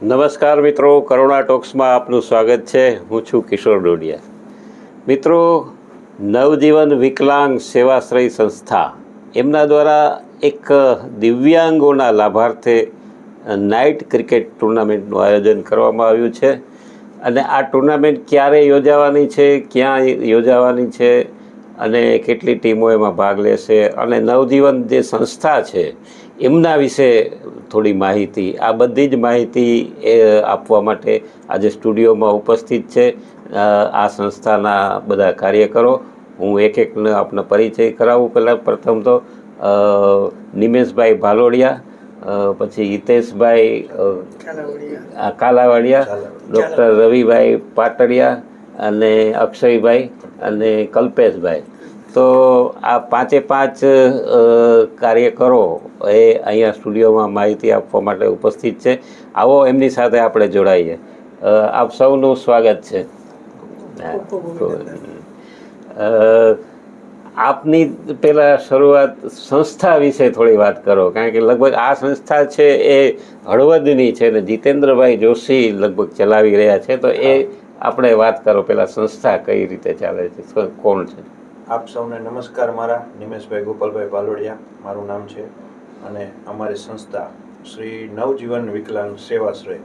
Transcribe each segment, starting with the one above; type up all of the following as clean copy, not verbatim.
નમસ્કાર મિત્રો, કરુણા ટોક્સમાં આપનું સ્વાગત છે. હું છું કિશોર ડોડિયા. મિત્રો, નવજીવન વિકલાંગ સેવાશ્રય સંસ્થા એમના દ્વારા એક દિવ્યાંગોના લાભાર્થે નાઇટ ક્રિકેટ ટુર્નામેન્ટનું આયોજન કરવામાં આવ્યું છે. અને આ ટુર્નામેન્ટ ક્યારે યોજાવાની છે, ક્યાં યોજાવાની છે અને કેટલી ટીમો એમાં ભાગ લેશે અને નવજીવન જે સંસ્થા છે એમના વિશે થોડી માહિતી, આ બધી જ માહિતી આપવા માટે આજે સ્ટુડિયોમાં ઉપસ્થિત છે આ સંસ્થાના બધા કાર્યકરો. હું એક આપનો પરિચય કરાવું. પહેલાં પ્રથમ તો નિમેશભાઈ ભાલોડિયા, પછી હિતેશભાઈ કાલાવાડિયા, ડૉક્ટર રવિભાઈ પાટડિયા અને અક્ષયભાઈ અને કલ્પેશભાઈ. તો આ પાંચે પાંચ કાર્યકરો એ અહીંયા સ્ટુડિયોમાં માહિતી આપવા માટે ઉપસ્થિત છે. આવો એમની સાથે આપણે જોડાઈએ. આપ સૌનું સ્વાગત છે. આપની પહેલાં શરૂઆત સંસ્થા વિશે થોડી વાત કરો, કારણ કે લગભગ આ સંસ્થા છે એ હળવદની છે અને જીતેન્દ્રભાઈ જોશી લગભગ ચલાવી રહ્યા છે. તો એ આપણે વાત કરો પહેલાં, સંસ્થા કઈ રીતે ચાલે છે, કોણ છે? આપ સૌને નમસ્કાર. મારા નિમેશભાઈ ગોપાલભાઈ ભાલોડિયા મારું નામ છે અને અમારી સંસ્થા શ્રી નવજીવન વિકલાંગ સેવાશ્રય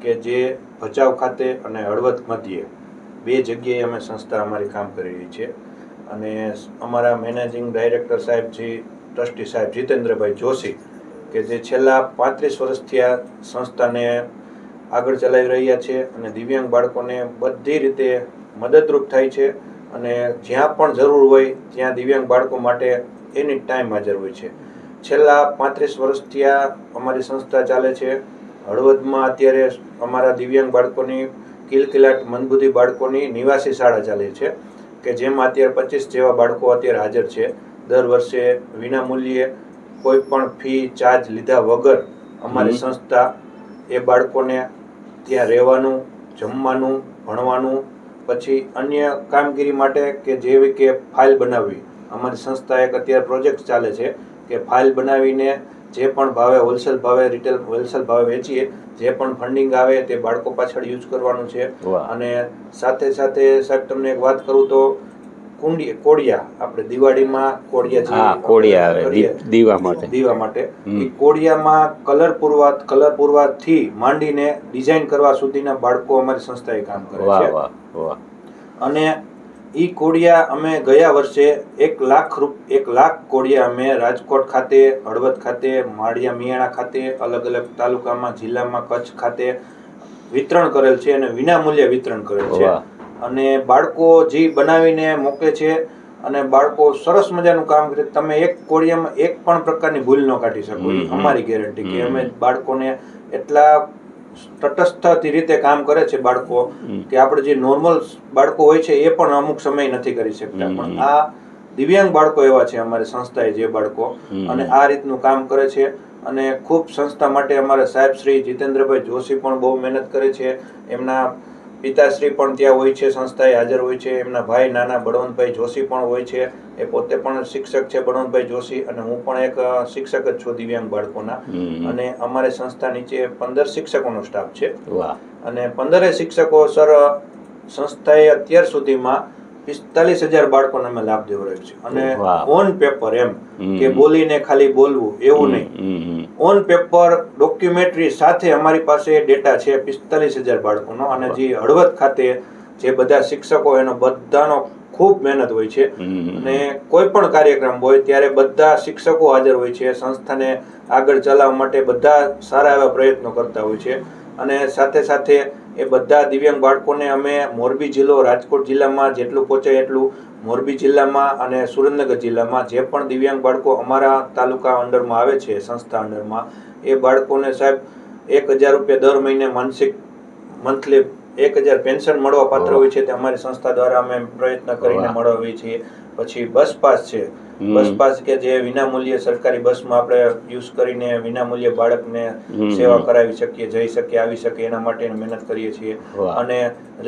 કે જે ભચાઉ ખાતે અને હળવદ મધ્યે બે જગ્યાએ અમે સંસ્થા અમારી કામ કરી રહી છે. અને અમારા મેનેજિંગ ડાયરેક્ટર સાહેબજી, ટ્રસ્ટી સાહેબ જીતેન્દ્રભાઈ જોશી કે જે છેલ્લા 35 વર્ષથી આ સંસ્થાને આગળ ચલાવી રહ્યા છે અને દિવ્યાંગ બાળકોને બધી રીતે મદદરૂપ થાય છે અને જ્યાં પણ જરૂર હોય ત્યાં દિવ્યાંગ બાળકો માટે એની ટાઈમ હાજર હોય છે. છેલ્લા 35 વર્ષથી આ અમારી સંસ્થા ચાલે છે. હળવદમાં અત્યારે અમારા દિવ્યાંગ બાળકોની કિલકિલાટ મંદબુદ્ધિ બાળકોની નિવાસી શાળા ચાલે છે કે જેમાં અત્યારે 25 જેવા બાળકો અત્યારે હાજર છે. દર વર્ષે વિનામૂલ્યે કોઈ પણ ફી ચાર્જ લીધા વગર અમારી સંસ્થા એ બાળકોને ત્યાં રહેવાનું, જમવાનું, ભણવાનું, પછી અન્ય કામગીરી માટે કે જેવી કે ફાઇલ બનાવવી. અમારી સંસ્થા એક અત્યારે પ્રોજેક્ટ ચાલે છે કે ફાઇલ બનાવીને જે પણ ભાવે હોલસેલ ભાવે, રિટેલ હોલસેલ ભાવે વેચીએ, જે પણ ફંડિંગ આવે તે બાળકો પાછળ યુઝ કરવાનું છે. અને સાથે સાથે સાહેબ તમને એક વાત કરું તો કોડિયા આપણે દિવાળીમાં કોડિયા આવે દીવા માટે એ કોડિયામાં કલર પૂરવાથી માંડીને ડિઝાઇન કરવા સુધીના બાળકો અમારી સંસ્થાએ કામ કરે છે. અને ઈ કોડિયા અમે ગયા વર્ષે 1 લાખ કોડિયા અમે રાજકોટ ખાતે, હળવદ ખાતે, માળિયા મિયાણા ખાતે, અલગ અલગ તાલુકામાં, જિલ્લામાં, કચ્છ ખાતે વિતરણ કરેલ છે અને વિનામૂલ્યે વિતરણ કરેલ છે. અને બાળકો જે બનાવીને મોકલે છે અને બાળકો સરસ મજાનું કામ કરે. તમે એક કોડિયામાં એક પણ પ્રકારની ભૂલ ન કાઢી શકો, અમારી ગેરંટી કે અમે બાળકોને એટલા તટસ્થ રીતે કામ કરે છે બાળકો કે આપણે જે નોર્મલ બાળકો હોય છે એ પણ અમુક સમય નથી કરી શકતા. પણ આ દિવ્યાંગ બાળકો એવા છે અમારી સંસ્થાએ જે બાળકો અને આ રીતનું કામ કરે છે. અને ખૂબ સંસ્થા માટે અમારા સાહેબ શ્રી જીતેન્દ્રભાઈ જોશી પણ બહુ મહેનત કરે છે. એમના પિતાશ્રી પણ ત્યાં હોય છે, સંસ્થાએ હાજર હોય છે. એમના ભાઈ નાના બળવંતભાઈ જોશી પણ હોય છે, એ પોતે પણ શિક્ષક છે બળવંતભાઈ જોશી. અને હું પણ એક શિક્ષક જ છું દિવ્યાંગ બાળકોના. અને અમારી સંસ્થા નીચે 15 શિક્ષકોનો સ્ટાફ છે. અને 15 શિક્ષકો સર સંસ્થાએ અત્યાર સુધીમાં 45,000 બાળકોને અમે લાભ દેવડાવ્યો છે. અને ઓન પેપર, એમ કે બોલીને ખાલી બોલવું એવું નહીં, ઓન પેપર ડોક્યુમેન્ટરી સાથે અમારી પાસે ડેટા છે 45,000 બાળકોનો. અને જે હળવદ ખાતે જે બધા શિક્ષકો એનો બધાનો ખૂબ મહેનત હોય છે. અને કોઈ પણ કાર્યક્રમ હોય ત્યારે બધા શિક્ષકો હાજર હોય છે. સંસ્થાને આગળ ચલાવવા માટે બધા સારા એવા પ્રયત્નો કરતા હોય છે. અને સાથે સાથે એ બધા દિવ્યાંગ બાળકોને અમે મોરબી જિલ્લો, રાજકોટ જિલ્લામાં જેટલું પહોંચાય એટલું, મોરબી જિલ્લામાં અને સુરેન્દ્રનગર જિલ્લામાં જે પણ દિવ્યાંગ બાળકો અમારા તાલુકા અંડરમાં આવે છે, સંસ્થા અંડરમાં, એ બાળકોને સાહેબ 1,000 રૂપિયા દર મહિને માનસિક મંથલી 1,000 પેન્શન મળવા પાત્ર હોય છે. તે અમારી સંસ્થા દ્વારા અમે પ્રયત્ન કરીને મળાવીએ છીએ. પછી બસ પાસ છે, બસ પાસ કે જે વિનામૂલ્યે સરકારી બસમાં આપણે યુઝ કરીને વિનામૂલ્યે બાળકને સેવા કરાવી શકીએ, જઈ શકીએ, આવી શકીએ, એના માટે મહેનત કરીએ છીએ. અને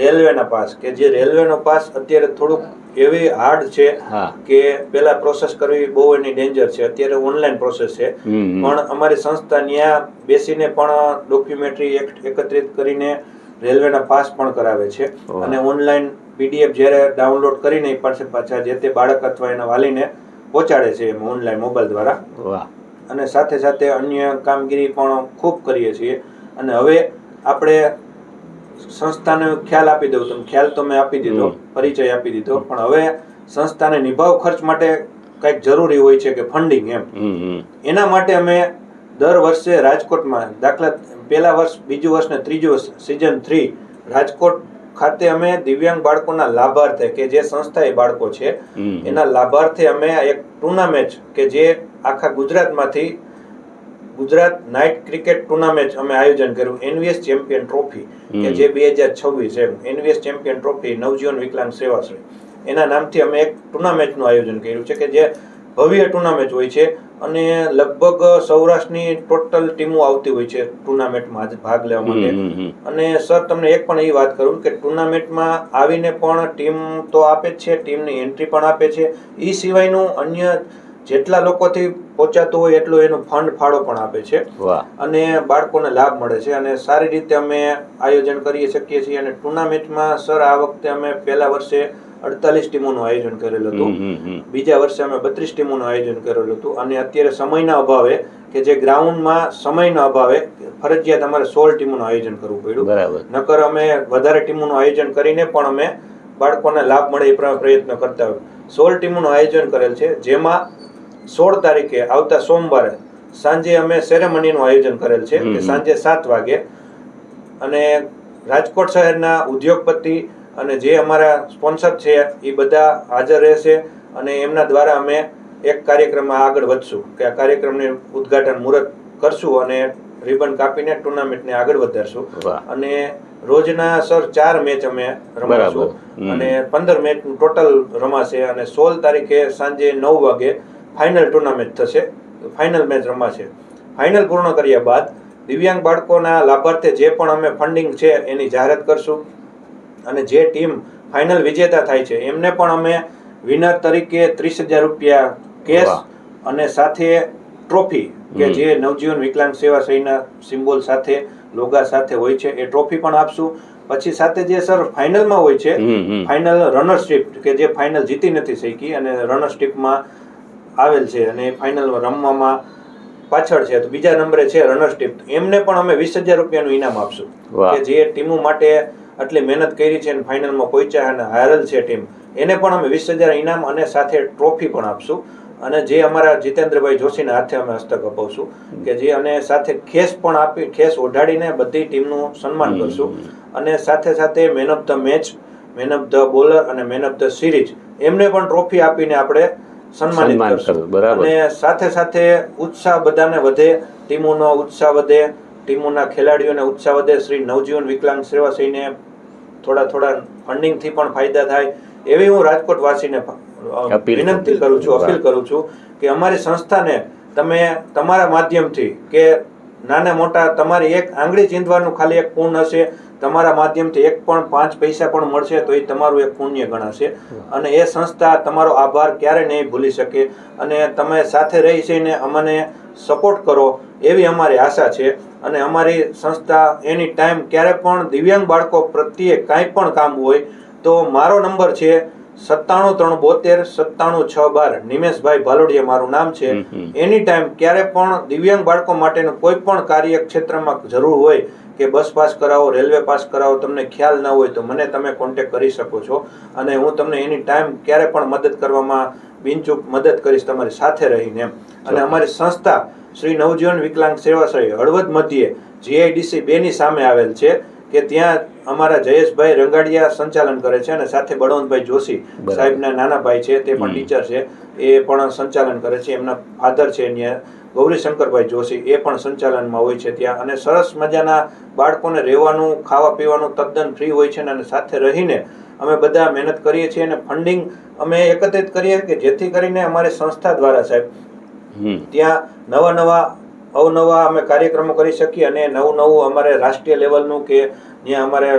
રેલવેના પાસ કે જે રેલવેનો પાસ અત્યારે થોડુંક એવી હાર્ડ છે કે પેલા પ્રોસેસ કરવી બહુ એની ડેન્જર છે. અત્યારે ઓનલાઈન પ્રોસેસ છે, પણ અમારી સંસ્થા ત્યાં બેસીને પણ ડોક્યુમેન્ટરી એકત્રિત કરીને રેલવેના પાસ પણ કરાવે છે. અને ઓનલાઈન PDF જ્યારે ડાઉનલોડ કરીને પાછા જે તે બાળક અથવા એના વાલીને પહોંચાડે છે ઓનલાઈન મોબાઈલ દ્વારા. અને સાથે સાથે અન્ય કામગીરી પણ ખૂબ કરીએ છીએ. અને હવે આપણે સંસ્થાને ખ્યાલ આપી દઉં તો ખ્યાલ તો મેં આપી દીધો, પરિચય આપી દીધો, પણ હવે સંસ્થાને નિભાવ ખર્ચ માટે કંઈક જરૂરી હોય છે કે ફંડિંગ એમ. એના માટે અમે દર વર્ષે રાજકોટમાં દાખલા પહેલા વર્ષ, બીજું વર્ષ ને ત્રીજું વર્ષ સિઝન 3 રાજકોટ ખાતે અમે દિવ્યાંગ બાળકોના લાભાર્થે કે જે સંસ્થાએ બાળકો છે એના લાભાર્થે અમે એક ટુર્નામેન્ટ કે જે આખા ગુજરાતમાંથી ગુજરાત નાઇટ ક્રિકેટ ટુર્નામેન્ટ અમે આયોજન કર્યું, NVS ચેમ્પિયન ટ્રોફી કે જે 2026 NVS ચેમ્પિયન ટ્રોફી નવજીવન વિકલાંગ સેવાશ્રય એના નામથી અમે એક ટુર્નામેન્ટનું આયોજન કર્યું છે કે જે ભવ્ય ટુર્નામેન્ટ હોય છે. અને લગભગ સૌરાષ્ટ્રની ટોટલ ટીમો આવતી હોય છે ટુર્નામેન્ટમાં ભાગ લેવા માટે. અને સર તમને એક પણ એ વાત કરું કે ટુર્નામેન્ટમાં આવીને પણ ટીમ તો આપે જ છે, ટીમની એન્ટ્રી પણ આપે છે. એ સિવાયનું અન્ય જેટલા લોકોથી પહોંચાતું હોય એટલું એનું ફંડ ફાળો પણ આપે છે. અને બાળકોને લાભ મળે છે. અને સારી રીતે અમે આયોજન કરી શકીએ છીએ. અને ટુર્નામેન્ટમાં સર આ વખતે અમે પહેલા વર્ષે 48 ટીમોનું આયોજન કરેલું હતું, બીજા વર્ષે અમે 32 ટીમોનું આયોજન કરેલું હતું. અને અત્યારે સમયના અભાવે કે જે ગ્રાઉન્ડમાં સમયના અભાવે ફરજિયાત અમારે 16 ટીમોનું આયોજન કરવું પડ્યું. નકર અમે વધારે ટીમોનું આયોજન કરીને પણ અમે બાળકોને લાભ મળે એ પ્રયત્ન કરતા હોય. 16 ટીમોનું આયોજન કરેલ છે, જેમાં 16 તારીખે આવતા સોમવારે સાંજે અમે સેરેમનીનું આયોજન કરેલ છે કે સાંજે 7 વાગે. અને રાજકોટ શહેરના ઉદ્યોગપતિ અને જે અમારા સ્પોન્સર છે એ બધા હાજર રહેશે. અને એમના દ્વારા અમે એક કાર્યક્રમમાં આગળ વધશું કે આ કાર્યક્રમને ઉદ્ઘાટન મુહૂર્ત કરશું અને રિબન કાપીને ટુર્નામેન્ટને આગળ વધારશું. અને રોજના સર 4 મેચ અમે રમાશું અને 15 મેચ ટોટલ રમાશે. અને 16 તારીખે સાંજે 9 વાગે ફાઇનલ ટુર્નામેન્ટ થશે, ફાઇનલ મેચ રમાશે. ફાઇનલ પૂર્ણ કર્યા બાદ દિવ્યાંગ બાળકોના લાભાર્થે જે પણ અમે ફંડિંગ છે એની જાહેરાત કરશું. અને જે ટીમ ફાઇનલ વિજેતા થાય છે એમને પણ અમે વિનર તરીકે 30,000 રૂપિયા કેશ અને સાથે ટ્રોફી કે જે નવજીવન વિકલાંગ સેવાશ્રયના સિમ્બોલ સાથે, લોગા સાથે હોય છે એ ટ્રોફી પણ આપશું. પછી સાથે જે સર ફાઇનલમાં હોય છે, ફાઇનલ રનરશીપ કે જે ફાઇનલ જીતી નથી શકી અને રનરશીપમાં આવેલ છે અને ફાઇનલ રમવામાં પાછળ છે તો બીજા નંબરે છે રનરશીપ, એમને પણ અમે 20,000 રૂપિયાનું ઇનામ આપશું કે જે ટીમો માટે આટલી મહેનત કરી છે અને ફાઇનલમાં પહોંચ્યા અને હારેલ છે ટીમ, એને પણ અમે 20,000 ઇનામ અને સાથે ટ્રોફી પણ આપશું. અને જે અમારા જીતેન્દ્રભાઈ જોશીના હાથે અમે હસ્તક અપાવશું કે જે અને સાથે ખેસ પણ આપી, ખેસ ઓઢાડીને બધી ટીમનું સન્માન કરશું. અને સાથે સાથે man of the match, man of the bowler અને મેન ઓફ ધ સિરીઝ એમને પણ ટ્રોફી આપીને આપણે સન્માનિત કરશું. અને સાથે સાથે ઉત્સાહ બધાને વધે, ટીમોનો ઉત્સાહ વધે, ટીમોના ખેલાડીઓને ઉત્સાહ વધે. શ્રી નવજીવન વિકલાંગ સેવાશ્રયને થોડા ફંડિંગથી પણ ફાયદા થાય એવી હું રાજકોટ વાસીને વિનંતી કરું છું, અપીલ કરું છું કે અમારી સંસ્થાને તમે તમારા માધ્યમથી કે નાના મોટા તમારી એક આંગળી ચીંધવાનું ખાલી એક પુણ્ય હશે, તમારા માધ્યમથી એક પણ 5 પૈસા પણ મળશે તો એ તમારું એક પુણ્ય ગણાશે. અને એ સંસ્થા તમારો આભાર ક્યારે નહીં ભૂલી શકે. અને તમે સાથે રહીને અમને સપોર્ટ કરો એવી અમારી આશા છે. અને અમારી સંસ્થા એની ટાઈમ ક્યારે પણ દિવ્યાંગ બાળકો પ્રત્યે કાંઈ પણ કામ હોય તો મારો નંબર છે 9732977612. નિમેશભાઈ ભાલોડિયા મારું નામ છે. એની ટાઈમ ક્યારે પણ દિવ્યાંગ બાળકો માટેનું કોઈ પણ કાર્ય ક્ષેત્રમાં જરૂર હોય કે બસ પાસ કરાવો, રેલવે પાસ કરાવો, તમને ખ્યાલ ના હોય તો મને તમે કોન્ટેક્ટ કરી શકો છો. અને હું તમને એની ટાઈમ ક્યારે પણ મદદ કરવામાં બિનચૂક મદદ કરીશ તમારી સાથે રહીને. અને અમારી સંસ્થા શ્રી નવજીવન વિકલાંગ સેવાશ્રય હળવદ મધ્યે GIDC 2 ની સામે આવેલ છે કે ત્યાં અમારા જયેશભાઈ રંગાડિયા સંચાલન કરે છે અને સાથે બળવંતભાઈ જોશી સાહેબના નાના ભાઈ છે, તે પણ ટીચર છે, એ પણ સંચાલન કરે છે. એમના ફાધર છે ત્યાં ગૌરીશંકરભાઈ જોશી, એ પણ સંચાલનમાં હોય છે ત્યાં. અને સરસ મજાના બાળકોને રહેવાનું, ખાવા પીવાનું તદ્દન ફ્રી હોય છે. અને સાથે રહીને અમે બધા મહેનત કરીએ છીએ અને ફંડિંગ અમે એકત્રિત કરીએ કે જેથી કરીને અમારી સંસ્થા દ્વારા સાહેબ ત્યાં નવા અવનવા અમે કાર્યક્રમો કરી શકીએ અને નવું અમારે રાષ્ટ્રીય લેવલનું કે ત્યાં અમારે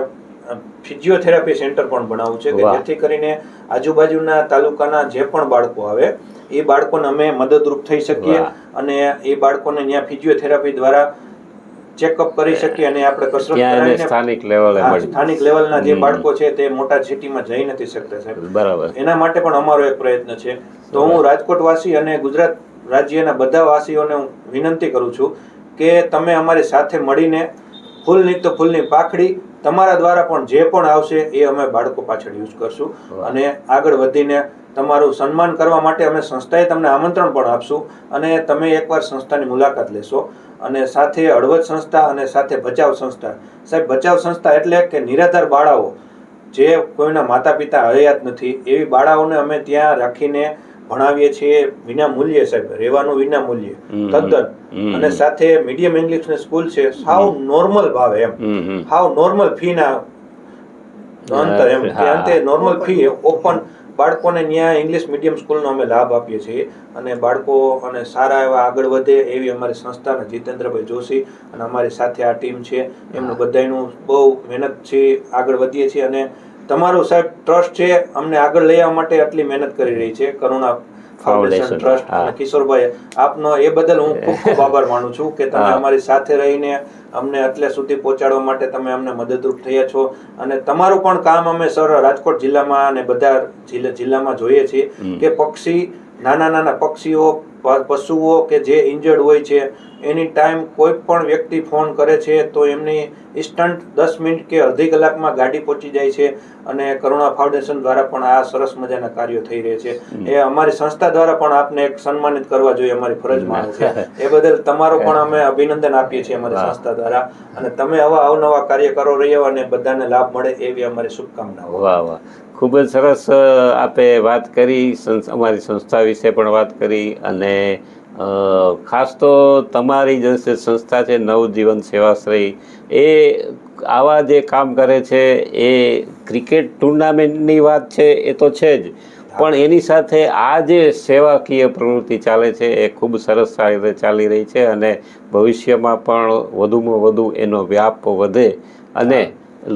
ફિઝિયોથેરાપી સેન્ટર પણ બનાવવું છે કે જેથી કરીને આજુબાજુના તાલુકાના જે પણ બાળકો આવે એ બાળકોને અમે મદદરૂપ થઈ શકીએ અને એ બાળકોને ત્યાં ફિઝિયોથેરાપી દ્વારા ચેકઅપ કરી શકીએ અને આપણે કસરત કરાવીને સ્થાનિક લેવલના જે બાળકો છે તે મોટા સિટીમાં જઈ નથી શકતા સાહેબ. બરાબર. એના માટે પણ અમારો એક પ્રયત્ન છે. તો હું રાજકોટ વાસી અને ગુજરાત રાજ્યના બધા વાસીઓને હું વિનંતી કરું છું કે તમે અમારી સાથે મળીને ફૂલની તો ફૂલની પાખડી તમારા દ્વારા પણ જે પણ આવશે એ અમે બાળકો પાછળ યુઝ કરશું અને આગળ વધીને તમારું સન્માન કરવા માટે અમે સંસ્થાએ તમને આમંત્રણ પણ આપશું અને તમે એકવાર સંસ્થાની મુલાકાત લેશો. અને સાથે હળવદ સંસ્થા અને સાથે બચાવ સંસ્થા સાહેબ, બચાવ સંસ્થા એટલે કે નિરાધાર બાળાઓ જે કોઈના માતા પિતા હયાત નથી એવી બાળાઓને અમે ત્યાં રાખીને ભણાવીએ છીએ વિના મૂલ્યે સાહેબ, રહેવાનું વિના મૂલ્યે તદ્દન. અને સાથે મીડિયમ ઇંગ્લિશની સ્કૂલ છે, સાવ નોર્મલ ભાવે એમ, સાવ નોર્મલ ફી ના અંતર એમ કે અંતે નોર્મલ ફી ઓપન બાળકોને ત્યાં ઇંગ્લિશ મીડિયમ સ્કૂલનો અમે લાભ આપીએ છીએ અને બાળકો અને સારા એવા આગળ વધે એવી અમારી સંસ્થાના જીતેન્દ્રભાઈ જોશી અને અમારી સાથે આ ટીમ છે એમનું બધાનું બહુ મહેનત છે, આગળ વધીએ છીએ અને તમારું સાહેબ ટ્રસ્ટ છે અમને આગળ લઈ આવવા માટે આટલી મહેનત કરી રહી છે કરુણા ફાઉન્ડેશન ટ્રસ્ટ અને કિશોરભાઈ આપનો એ બદલ હું ખૂબ ખૂબ આભાર માનું છું કે તમે અમારી સાથે રહીને અમને એટલે સુધી પહોંચાડવા માટે તમે અમને મદદરૂપ થયા છો અને તમારું પણ કામ અમે સર રાજકોટ જિલ્લામાં અને બધા જિલ્લામાં જોઈએ છીએ કે પક્ષી નાના પક્ષીઓ પશુઓ કે જે ઇન્જર્ડ હોય છે એની ટાઈમ કોઈ પણ વ્યક્તિ ફોન કરે છે તો એમની ઇન્સ્ટન્ટ 10 મિનિટ કે અડધી કલાકમાં ગાડી પહોંચી જાય છે અને કરુણા ફાઉન્ડેશન દ્વારા પણ આ સરસ મજાના કાર્યો થઈ રહ્યા છે. એ અમારી સંસ્થા દ્વારા પણ આપને એક સન્માનિત કરવા જોઈએ, અમારી ફરજમાં છે. એ બદલ તમારો પણ અમે અભિનંદન આપીએ છીએ અમારી સંસ્થા દ્વારા અને તમે આવા અવનવા કાર્ય કરો રહ્યો અને બધાને લાભ મળે એવી અમારી શુભકામનાઓ. વાહ વાહ, ખૂબ જ સરસ આપે વાત કરી, અમારી સંસ્થા વિશે પણ વાત કરી અને ખાસ તો તમારી જે સંસ્થા છે નવજીવન સેવાશ્રય એ આવા જે કામ કરે છે એ ક્રિકેટ ટુર્નામેન્ટની વાત છે એ તો છે જ, પણ એની સાથે આ જે સેવાકીય પ્રવૃત્તિ ચાલે છે એ ખૂબ સરસ રીતે ચાલી રહી છે અને ભવિષ્યમાં પણ વધુમાં વધુ એનો વ્યાપ વધે અને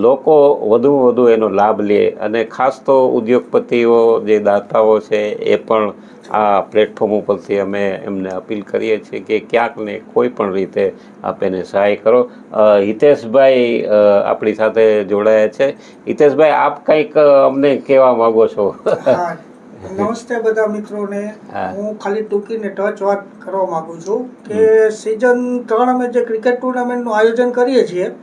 લોકો વધુમાં વધુ એનો લાભ લે અને ખાસ તો ઉદ્યોગપતિઓ જે દાતાઓ છે એ પણ આ પ્લેટફોર્મ ઉપરથી અમે એમને અપીલ કરીએ છીએ કે ક્યાંક ને કોઈ પણ રીતે આપ એને સહાય કરો. હિતેશભાઈ આપણી સાથે જોડાયા છે. હિતેશભાઈ, આપ કંઈક અમને કહેવા માંગો છો? નમસ્તે બધા મિત્રોને. હું ખાલી ટૂંકીને ટચ વાત કરવા માંગુ છું કે સિઝન 3 અમે જે ક્રિકેટ ટુર્નામેન્ટનું આયોજન કરીએ છીએ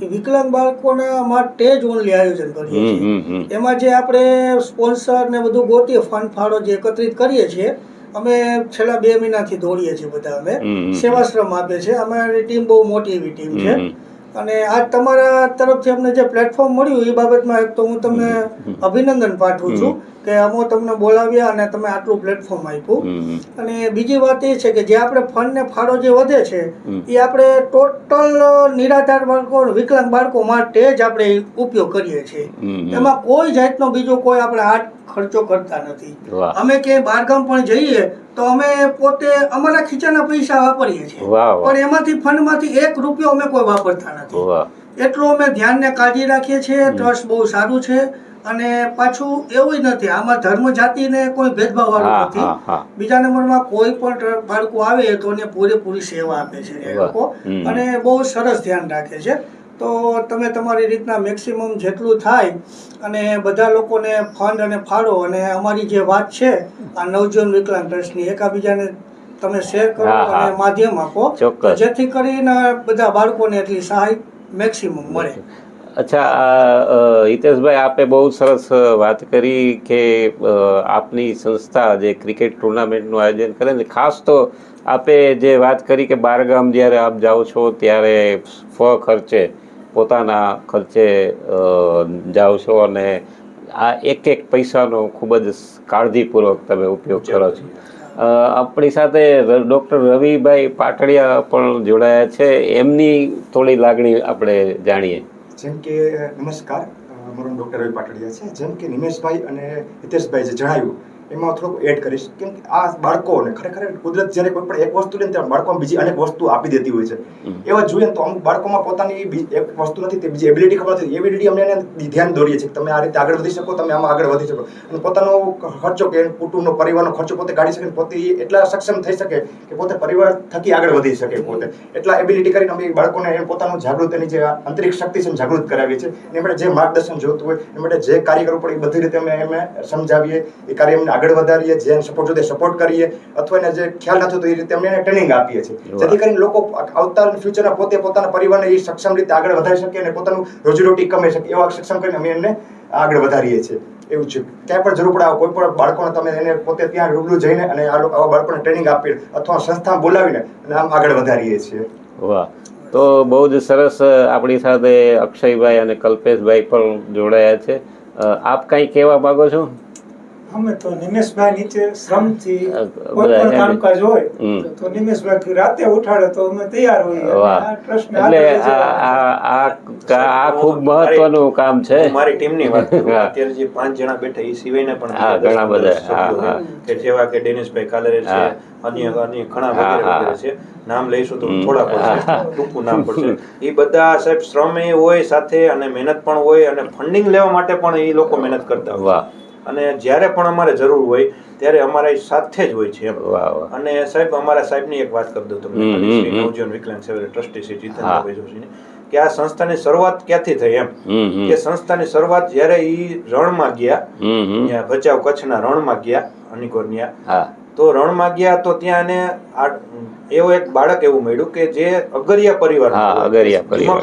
એ વિકલાંગ બાળકોના માટે જ ઓનલી આયોજન કરીએ છીએ. એમાં જે આપણે સ્પોન્સર ને બધું ગોતીએ, ફંડ ફાળો જે એકત્રિત કરીએ છીએ, અમે છેલ્લા 2 મહિનાથી દોડીએ છીએ બધા. અમે સેવાશ્રમ આપે છે, અમારી ટીમ બહુ મોટી એવી ટીમ છે અને આજ તમારા તરફથી અમને જે પ્લેટફોર્મ મળ્યું એ બાબતમાં એક તો હું તમને અભિનંદન પાઠવું છું કે અમે તમને બોલાવ્યા અને તમે આટલું પ્લેટફોર્મ આપ્યું. અને બીજી વાત એ છે કે જે આપણે ફંડ ને ફાળો જે વધે છે એ આપણે ટોટલ નિરાધાર બાળકો, વિકલાંગ બાળકો માટે જ આપણે ઉપયોગ કરીએ છીએ. એમાં કોઈ જાતનો બીજો કોઈ આપણે આર્ટ ખર્ચો કરતા નથી. અમે ક્યાંય બહારગામ પણ જઈએ તો અમે પોતે અમારા ખીચાના પૈસા વાપરીએ છીએ, પણ એમાંથી ફંડમાંથી 1 રૂપિયો અમે કોઈ વાપરતા નથી. એટલું અમે ધ્યાન ને કાળજી રાખીએ છીએ. ટ્રસ્ટ બહુ સારું છે અને પાછું એવું જ નથી, આમાં ધર્મ જાતિને કોઈ ભેદભાવ વાળું નથી. બીજા નંબરમાં કોઈ પણ બાળકો આવે તો એને પૂરેપૂરી સેવા આપે છે એ લોકો અને બહુ સરસ ધ્યાન રાખે છે. તો તમે તમારી રીતના મેક્સિમમ જેટલું થાય અને બધા લોકોને ફંડ અને ફાળો અને અમારી જે વાત છે આ નવજીવન વિકલાંગ ટ્રસ્ટની એકાબીજાને તમે શેર કરો અને માધ્યમ આપો જેથી કરીને બધા બાળકોને એટલી સહાય મેક્સિમમ મળે. અચ્છા, હિતેશભાઈ, આપે બહુ સરસ વાત કરી કે આપની સંસ્થા જે ક્રિકેટ ટુર્નામેન્ટનું આયોજન કરે ને, ખાસ તો આપે જે વાત કરી કે બહારગામ જ્યારે આપ જાઓ છો ત્યારે ખર્ચે પોતાના ખર્ચે જાઓ છો અને આ એક પૈસાનો ખૂબ જ કાળજીપૂર્વક તમે ઉપયોગ કરો છો. આપણી સાથે ડૉક્ટર રવિભાઈ પાટડિયા પણ જોડાયા છે, એમની થોડી લાગણી આપણે જાણીએ. જેમ કે નમસ્કાર, મારું ડૉક્ટર રવિ પાટડિયા છે. જેમ કે નિમેશભાઈ અને હિતેશભાઈ જે જણાવ્યું એમાં થોડુંક એડ કરીશ. કેમ કે આ બાળકોને ખરેખર કુદરત જ્યારે કોઈ પણ એક વસ્તુ લે ને ત્યારે બાળકોમાં બીજી અનેક વસ્તુ આપી દેતી હોય છે. એવા જોઈએ તો અમુક બાળકોમાં પોતાની એક વસ્તુ નથી, તે બીજી એબિલિટી ખબર નથી. એબિલિટી અમને એને ધ્યાન દોરીએ છીએ કે તમે આ રીતે આગળ વધી શકો, તમે આમાં આગળ વધી શકો, અને પોતાનો ખર્ચો કે કુટુંબનો પરિવારનો ખર્ચો પોતે કાઢી શકે, પોતે એટલા સક્ષમ થઈ શકે કે પોતે પરિવાર થકી આગળ વધી શકે, પોતે એટલા એબિલિટી કરીને અમે બાળકોને પોતાનું જાગૃત એની જે આંતરિક શક્તિ છે જાગૃત કરાવીએ છીએ. એ માટે જે માર્ગદર્શન જોતું હોય એ માટે જે કાર્ય કરવું પડે એ બધી રીતે અમે એમને સમજાવીએ, એ કાર્ય એમને આગળ વધારીએ, જેને સપોર્ટ જોતે સપોર્ટ કરીએ, અથવા એને જે ખ્યાલ નથી તો એ રીતે અમે એને ટ્રેનિંગ આપીએ છીએ, જેથી કરીને લોકો આવતા ફ્યુચરના પોતે પોતાના પરિવારને એ સક્ષમ રીતે આગળ વધારી શકે અને પોતાનું રોજીરોટી કમાઈ શકે એવા સક્ષમ કરીને અમે એમને આગળ વધારીએ છીએ. એવું છે, ક્યાંય પણ જરૂર પડે કોઈ પણ બાળકોને તમે એને પોતે ત્યાં રૂબરૂ જઈને અને આવા બાળકોને ટ્રેનિંગ આપી અથવા સંસ્થામાં બોલાવીને અને આમ આગળ વધારીએ છીએ. વાહ, તો બહુ જ સરસ. આપણી સાથે અક્ષયભાઈ અને કલ્પેશભાઈ પણ જોડાયા છે. આપ કંઈ કહેવા માંગો છો? અમે તો નિમેશભાઈ નીચે શ્રમથી કોઈ પણ કામકાજ હોય તો નિમેશભાઈ રાતે ઉઠાડે તો અમે તૈયાર હોઈએ. એટલે આ ખૂબ મહત્વનું કામ છે. મારી ટીમની વાત કરું, અત્યારે જે 5 જણા બેઠા એ સિવાયના પણ ઘણા બધા કે જેવા કે ડેનિશભાઈ કાલરે છે, અન્ય ઘણા વગેરે છે. નામ લઈશું તો થોડા પડશે, ટૂંકું નામ પડશે. એ બધા સાહેબ શ્રમ એ હોય સાથે અને મહેનત પણ હોય, અને ફંડિંગ લેવા માટે પણ એ લોકો મહેનત કરતા હોય, અને જ્યારે પણ અમારે જરૂર હોય ત્યારે અમારા સાથે જ હોય છે એમ. અને સાહેબ અમારા સાહેબની એક વાત કરી દઉં તમને, શ્રી નવજીવન વિકલાંગ સેવા ટ્રસ્ટી શ્રી જીતેન્દ્રભાઈ જોશીની, કે આ સંસ્થાની શરૂઆત ક્યાંથી થઈ એમ. કે સંસ્થાની શરૂઆત જ્યારે ઈ રણમાં ગયા, ત્યાં ભચાઉ કચ્છના રણમાં ગયા, અનિકોન્યા, તો રણમાં ગયા તો ત્યાં એને એવો એક બાળક એવું મળ્યું કે જે અગરિયા પરિવાર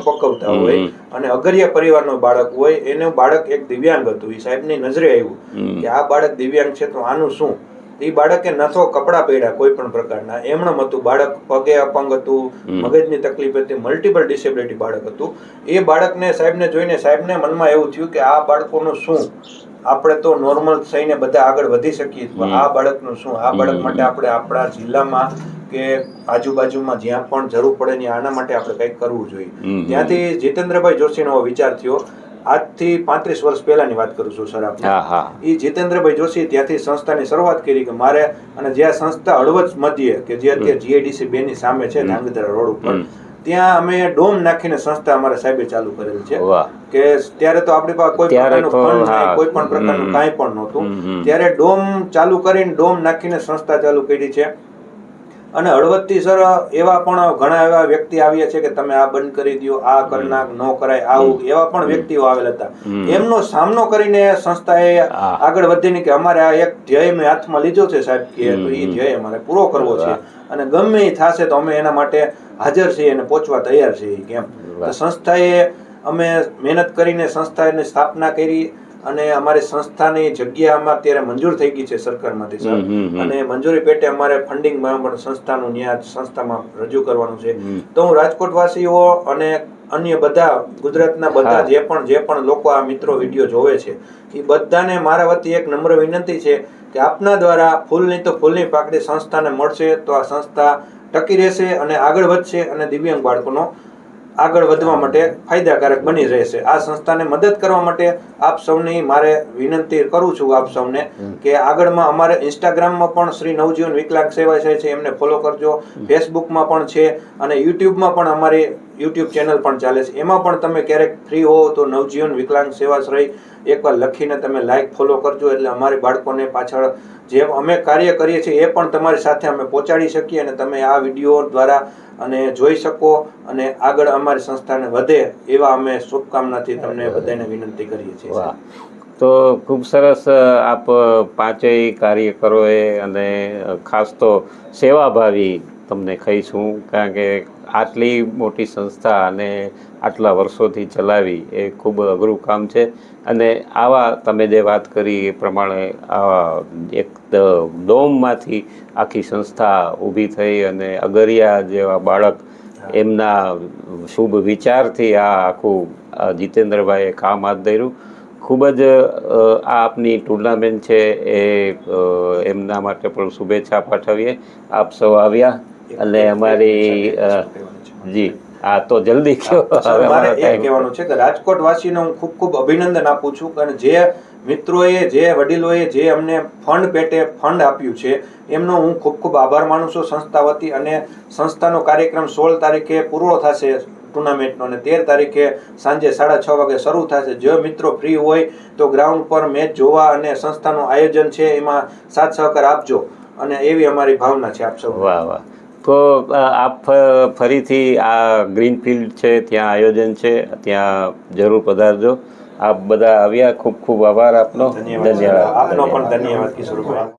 પકવતા હોય, અને અગરિયા પરિવારનો બાળક હોય, એનું બાળક એક દિવ્યાંગ હતું. એ સાહેબની નજરે આવ્યું કે આ બાળક દિવ્યાંગ છે તો આનું શું. એ બાળકે ન તો કપડા પહેર્યા કોઈ પણ પ્રકારના, એમણમ હતું બાળક, પગે અપંગ હતું, મગજની તકલીફ હતી, મલ્ટિપલ ડિસેબિલિટી બાળક હતું. એ બાળકને સાહેબને જોઈને સાહેબને મનમાં એવું થયું કે આ બાળકોનું શું, આપણે તો નોર્મલ થઈને બધા આગળ વધી શકીએ, આ બાળકનું શું. આ બાળક માટે આપણે આપણા જિલ્લામાં કે આજુબાજુમાં જ્યાં પણ જરૂર પડે ને આના માટે આપણે કંઈક કરવું જોઈએ. ત્યાંથી જીતેન્દ્રભાઈ જોશીનો વિચાર થયો. આજથી 35 વર્ષ પહેલાની વાત કરું છું સર આપણે. એ જીતેન્દ્રભાઈ જોશી ત્યાંથી સંસ્થાની શરૂઆત કરી કે મારે, અને જે આ સંસ્થા હળવદ મધ્યે કે જે અત્યારે GIDC 2 ની સામે છે ધાંગધ્રા રોડ ઉપર, ત્યાં અમે ડોમ નાખીને સંસ્થા અમારા સાહેબે ચાલુ કરેલ છે. કે ત્યારે તો આપણી પાસે કોઈ પ્રકારનું ફંડ નહીં, કોઈ પણ પ્રકારનું કાંઈ પણ નહોતું. ત્યારે ડોમ ચાલુ કરીને, ડોમ નાખીને સંસ્થા ચાલુ કરી છે. અને હળવદથી સર એવા પણ ઘણા એવા વ્યક્તિ આવ્યા છે કે તમે આ બંધ કરી દો, આ કરી નાખ, ન કરાય આવું, એવા પણ વ્યક્તિઓ આવેલા હતા. એમનો સામનો કરીને સંસ્થાએ આગળ વધીને કે અમારે આ એક ધ્યેય મેં હાથમાં લીધો છે સાહેબ, કે એ ધ્યેય અમારે પૂરો કરવો છે, અને ગમે એ થશે તો અમે એના માટે હાજર છીએ અને પહોંચવા તૈયાર છીએ કેમ. તો સંસ્થાએ અમે મહેનત કરીને સંસ્થાની સ્થાપના કરી, અને અમારી સંસ્થાની જગ્યા આમાં અત્યારે મંજૂર થઈ ગઈ છે સરકારમાંથી સર, અને મંજૂરી પેટે અમારે ફંડિંગમાં પણ સંસ્થાનું ન્યાય સંસ્થામાં રજૂ કરવાનું છે. તો હું રાજકોટ વાસીઓ અને અન્ય બધા ગુજરાતના બધા જે પણ લોકો આ મિત્રો વિડીયો જોવે છે, એ બધાને મારા વતી એક નમ્ર વિનંતી છે કે આપના દ્વારા ફૂલની તો ફૂલની પાકડી સંસ્થાને મળશે તો આ સંસ્થા ટકી રહેશે અને આગળ વધશે, અને દિવ્યાંગ બાળકોનો આગળ વધવા માટે ફાયદાકારક બની રહેશે. આ સંસ્થાને મદદ કરવા માટે આપ સૌની મારે વિનંતી કરું છું આપ સૌને કે આગળમાં અમારે ઇન્સ્ટાગ્રામમાં પણ શ્રી નવજીવન વિકલાંગ સેવા છે, એમને ફોલો કરજો. ફેસબુકમાં પણ છે, અને યુટ્યુબમાં પણ અમારી યુટ્યુબ ચેનલ પણ ચાલે છે. એમાં પણ તમે ક્યારેક ફ્રી હો તો નવજીવન વિકલાંગ સેવાશ્રય એકવાર લખીને તમે લાઈક ફોલો કરજો, એટલે અમારી બાળકોને પાછળ જે અમે કાર્ય કરીએ છીએ એ પણ તમારી સાથે અમે પહોંચાડી શકીએ, અને તમે આ વિડીયો દ્વારા અને જોઈ શકો અને આગળ અમારી સંસ્થાને વધે એવા અમે શુભકામનાથી તમને બધાને વિનંતી કરીએ છીએ. તો ખૂબ સરસ. આપ પાંચેય કાર્યકરોએ અને ખાસ તો સેવાભાવી તમને કહીશું, કારણ કે આટલી મોટી સંસ્થા અને આટલા વર્ષોથી ચલાવી એ ખૂબ અઘરું કામ છે. અને આવા તમે જે વાત કરી એ પ્રમાણે આવા એક ડોમમાંથી આખી સંસ્થા ઊભી થઈ, અને અગરિયા જેવા બાળક એમના શુભ વિચારથી આ આખું જીતેન્દ્રભાઈએ કામ હાથ ધર્યું. ખૂબ જ આ આપની ટુર્નામેન્ટ છે એ એમના માટે પણ શુભેચ્છા પાઠવીએ. આપ સૌ આવ્યા અને અમારી જી હા તો જલ્દી કહો. સર, હવે મારે અમારો એ time. કહેવાનું છે કે રાજકોટ વાસીને હું ખૂબ ખૂબ અભિનંદન આપું છું અને જે મિત્રોએ જે વડીલોએ જે અમને ફંડ પેટે ફંડ આપ્યું છે એમનો હું ખૂબ ખૂબ આભાર માનું છું સંસ્થા વતી. અને સંસ્થાનો કાર્યક્રમ 16 તારીખે પૂરો થશે ટુર્નામેન્ટનો, અને 13 તારીખે સાંજે 6:30 વાગે શરૂ થશે. જો મિત્રો ફ્રી હોય તો ગ્રાઉન્ડ પર મેચ જોવા અને સંસ્થાનું આયોજન છે એમાં સાથ સહકાર આપજો, અને એવી અમારી ભાવના છે આપ સૌ. વાહ વાહ. તો આપ ફરીથી આ ગ્રીનફિલ્ડ છે ત્યાં આયોજન છે, ત્યાં જરૂર પધારજો. આપ બધા આવ્યા, ખૂબ ખૂબ આભાર આપનો. ધન્યવાદ. આપનો પણ ધન્યવાદ કિશોરભાઈ.